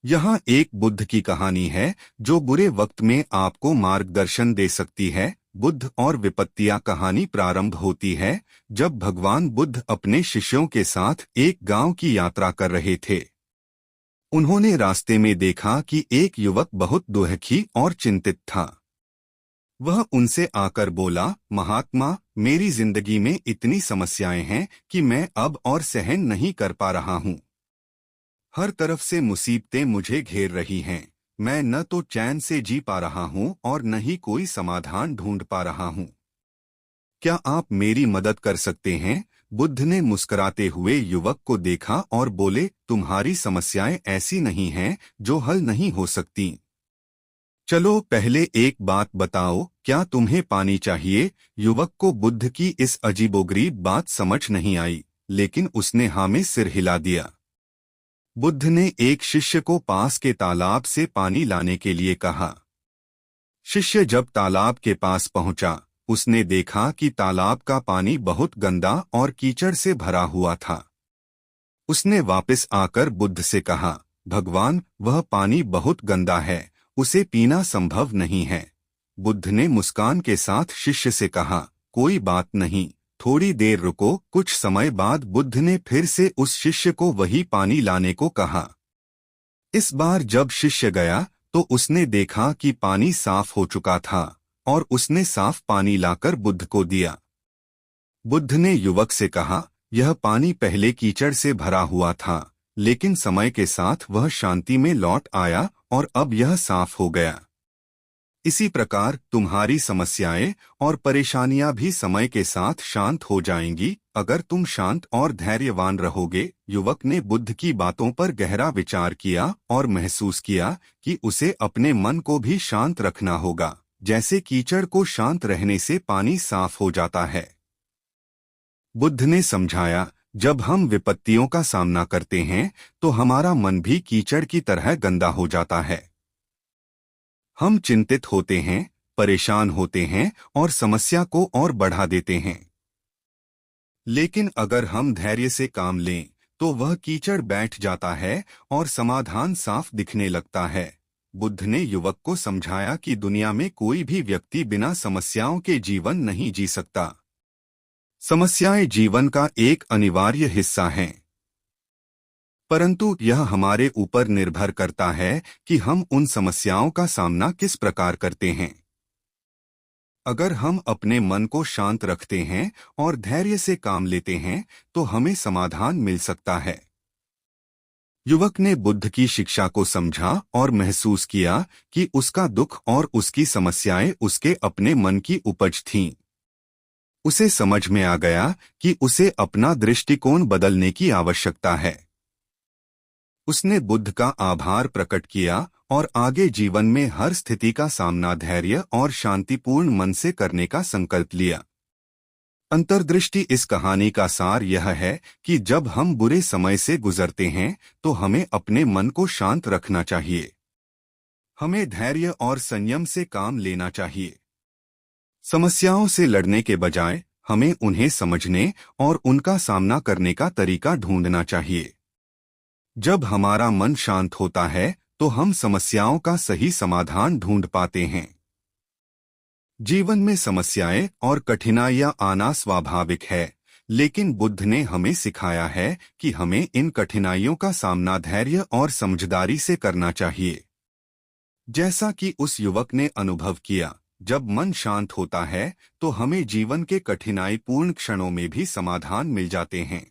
यहाँ एक बुद्ध की कहानी है जो बुरे वक्त में आपको मार्गदर्शन दे सकती है। बुद्ध और विपत्तियां कहानी प्रारंभ होती है जब भगवान बुद्ध अपने शिष्यों के साथ एक गांव की यात्रा कर रहे थे। उन्होंने रास्ते में देखा कि एक युवक बहुत दुखी और चिंतित था। वह उनसे आकर बोला, महात्मा, मेरी जिंदगी में इतनी समस्याएं हैं कि मैं अब और सहन नहीं कर पा रहा हूँ। हर तरफ से मुसीबतें मुझे घेर रही हैं। मैं न तो चैन से जी पा रहा हूँ और न ही कोई समाधान ढूंढ पा रहा हूँ। क्या आप मेरी मदद कर सकते हैं? बुद्ध ने मुस्कुराते हुए युवक को देखा और बोले, तुम्हारी समस्याएं ऐसी नहीं हैं जो हल नहीं हो सकती। चलो पहले एक बात बताओ, क्या तुम्हें पानी चाहिए? युवक को बुद्ध की इस अजीबोगरीब बात समझ नहीं आई, लेकिन उसने हाँ में सिर हिला दिया। बुद्ध ने एक शिष्य को पास के तालाब से पानी लाने के लिए कहा। शिष्य जब तालाब के पास पहुंचा, उसने देखा कि तालाब का पानी बहुत गंदा और कीचड़ से भरा हुआ था। उसने वापस आकर बुद्ध से कहा, भगवान, वह पानी बहुत गंदा है, उसे पीना संभव नहीं है। बुद्ध ने मुस्कान के साथ शिष्य से कहा, कोई बात नहीं, थोड़ी देर रुको। कुछ समय बाद बुद्ध ने फिर से उस शिष्य को वही पानी लाने को कहा। इस बार जब शिष्य गया तो उसने देखा कि पानी साफ हो चुका था और उसने साफ पानी लाकर बुद्ध को दिया। बुद्ध ने युवक से कहा, यह पानी पहले कीचड़ से भरा हुआ था, लेकिन समय के साथ वह शांति में लौट आया और अब यह साफ हो गया। इसी प्रकार तुम्हारी समस्याएं और परेशानियां भी समय के साथ शांत हो जाएंगी, अगर तुम शांत और धैर्यवान रहोगे। युवक ने बुद्ध की बातों पर गहरा विचार किया और महसूस किया कि उसे अपने मन को भी शांत रखना होगा, जैसे कीचड़ को शांत रहने से पानी साफ हो जाता है। बुद्ध ने समझाया, जब हम विपत्तियों का सामना करते हैं तो हमारा मन भी कीचड़ की तरह गंदा हो जाता है। हम चिंतित होते हैं, परेशान होते हैं और समस्या को और बढ़ा देते हैं। लेकिन अगर हम धैर्य से काम लें तो वह कीचड़ बैठ जाता है और समाधान साफ दिखने लगता है। बुद्ध ने युवक को समझाया कि दुनिया में कोई भी व्यक्ति बिना समस्याओं के जीवन नहीं जी सकता। समस्याएं जीवन का एक अनिवार्य हिस्सा हैं, परंतु यह हमारे ऊपर निर्भर करता है कि हम उन समस्याओं का सामना किस प्रकार करते हैं। अगर हम अपने मन को शांत रखते हैं और धैर्य से काम लेते हैं तो हमें समाधान मिल सकता है। युवक ने बुद्ध की शिक्षा को समझा और महसूस किया कि उसका दुख और उसकी समस्याएं उसके अपने मन की उपज थीं। उसे समझ में आ गया कि उसे अपना दृष्टिकोण बदलने की आवश्यकता है। उसने बुद्ध का आभार प्रकट किया और आगे जीवन में हर स्थिति का सामना धैर्य और शांतिपूर्ण मन से करने का संकल्प लिया। अंतर्दृष्टि इस कहानी का सार यह है कि जब हम बुरे समय से गुजरते हैं तो हमें अपने मन को शांत रखना चाहिए। हमें धैर्य और संयम से काम लेना चाहिए। समस्याओं से लड़ने के बजाय हमें उन्हें समझने और उनका सामना करने का तरीका ढूंढना चाहिए। जब हमारा मन शांत होता है तो हम समस्याओं का सही समाधान ढूंढ पाते हैं। जीवन में समस्याएं और कठिनाइयां आना स्वाभाविक है, लेकिन बुद्ध ने हमें सिखाया है कि हमें इन कठिनाइयों का सामना धैर्य और समझदारी से करना चाहिए। जैसा कि उस युवक ने अनुभव किया, जब मन शांत होता है तो हमें जीवन के कठिनाईपूर्ण क्षणों में भी समाधान मिल जाते हैं।